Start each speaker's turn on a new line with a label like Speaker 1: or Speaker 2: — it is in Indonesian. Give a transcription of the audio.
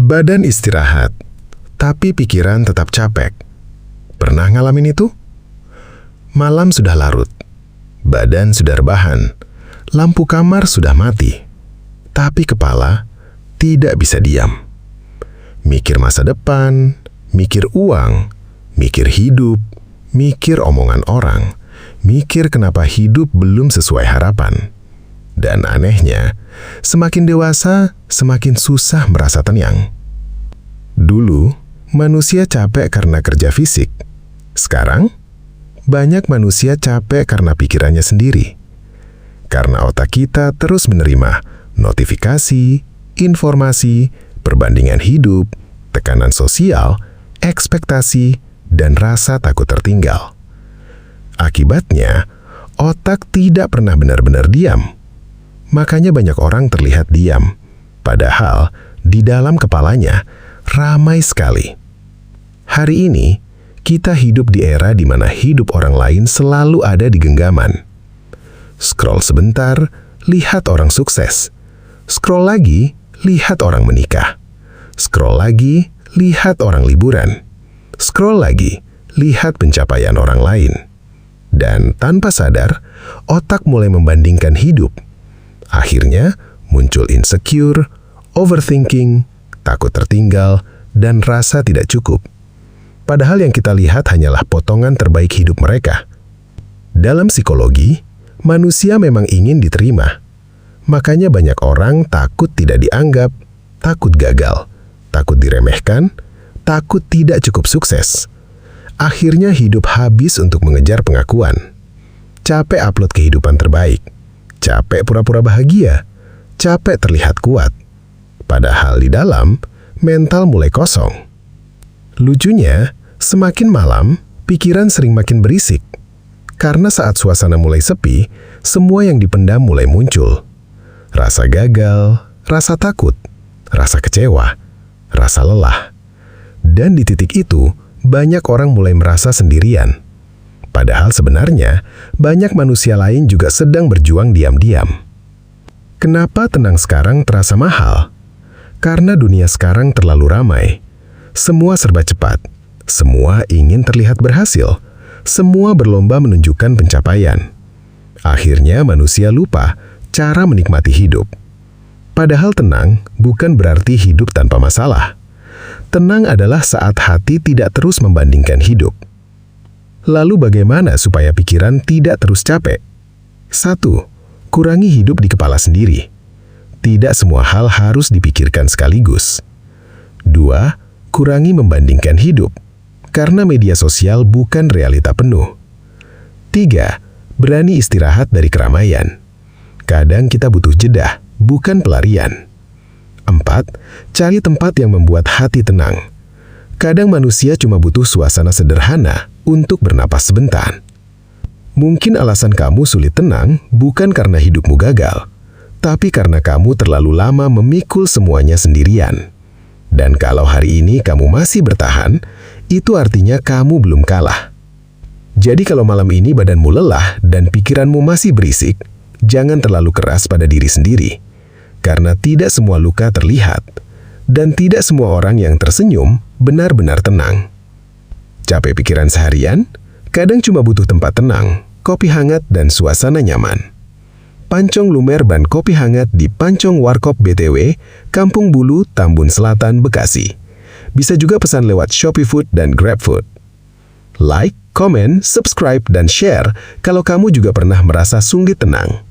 Speaker 1: Badan istirahat, tapi pikiran tetap capek. Pernah ngalamin itu? Malam sudah larut, badan sudah rebahan, lampu kamar sudah mati, tapi kepala tidak bisa diam. Mikir masa depan, mikir uang, mikir hidup, mikir omongan orang, mikir kenapa hidup belum sesuai harapan. Dan anehnya, semakin dewasa, semakin susah merasa tenang. Dulu, manusia capek karena kerja fisik. Sekarang, banyak manusia capek karena pikirannya sendiri. Karena otak kita terus menerima notifikasi, informasi, perbandingan hidup, tekanan sosial, ekspektasi, dan rasa takut tertinggal. Akibatnya, otak tidak pernah benar-benar diam. Makanya banyak orang terlihat diam, padahal di dalam kepalanya ramai sekali. Hari ini, kita hidup di era di mana hidup orang lain selalu ada di genggaman. Scroll sebentar, lihat orang sukses. Scroll lagi, lihat orang menikah. Scroll lagi, lihat orang liburan. Scroll lagi, lihat pencapaian orang lain. Dan tanpa sadar, otak mulai membandingkan hidup. Akhirnya, muncul insecure, overthinking, takut tertinggal, dan rasa tidak cukup. Padahal yang kita lihat hanyalah potongan terbaik hidup mereka. Dalam psikologi, manusia memang ingin diterima. Makanya banyak orang takut tidak dianggap, takut gagal, takut diremehkan, takut tidak cukup sukses. Akhirnya hidup habis untuk mengejar pengakuan. Capek upload kehidupan terbaik. Capek pura-pura bahagia, capek terlihat kuat. Padahal di dalam, mental mulai kosong. Lucunya, semakin malam, pikiran sering makin berisik. Karena saat suasana mulai sepi, semua yang dipendam mulai muncul. Rasa gagal, rasa takut, rasa kecewa, rasa lelah. Dan di titik itu, banyak orang mulai merasa sendirian. Padahal sebenarnya, banyak manusia lain juga sedang berjuang diam-diam. Kenapa tenang sekarang terasa mahal? Karena dunia sekarang terlalu ramai. Semua serba cepat. Semua ingin terlihat berhasil. Semua berlomba menunjukkan pencapaian. Akhirnya manusia lupa cara menikmati hidup. Padahal tenang bukan berarti hidup tanpa masalah. Tenang adalah saat hati tidak terus membandingkan hidup. Lalu bagaimana supaya pikiran tidak terus capek? 1. Kurangi hidup di kepala sendiri. Tidak semua hal harus dipikirkan sekaligus. 2. Kurangi membandingkan hidup. Karena media sosial bukan realita penuh. 3. Berani istirahat dari keramaian. Kadang kita butuh jeda, bukan pelarian. 4. Cari tempat yang membuat hati tenang. Kadang manusia cuma butuh suasana sederhana untuk bernapas sebentar. Mungkin alasan kamu sulit tenang bukan karena hidupmu gagal, tapi karena kamu terlalu lama memikul semuanya sendirian. Dan kalau hari ini kamu masih bertahan, itu artinya kamu belum kalah. Jadi kalau malam ini badanmu lelah dan pikiranmu masih berisik, jangan terlalu keras pada diri sendiri. Karena tidak semua luka terlihat, dan tidak semua orang yang tersenyum benar-benar tenang. Capek pikiran seharian? Kadang cuma butuh tempat tenang, kopi hangat, dan suasana nyaman. Pancong Lumer Ban Kopi Hangat di Pancong Warkop BTW, Kampung Bulu, Tambun Selatan, Bekasi. Bisa juga pesan lewat Shopee Food dan GrabFood. Like, komen, subscribe, dan share kalau kamu juga pernah merasa sulit tenang.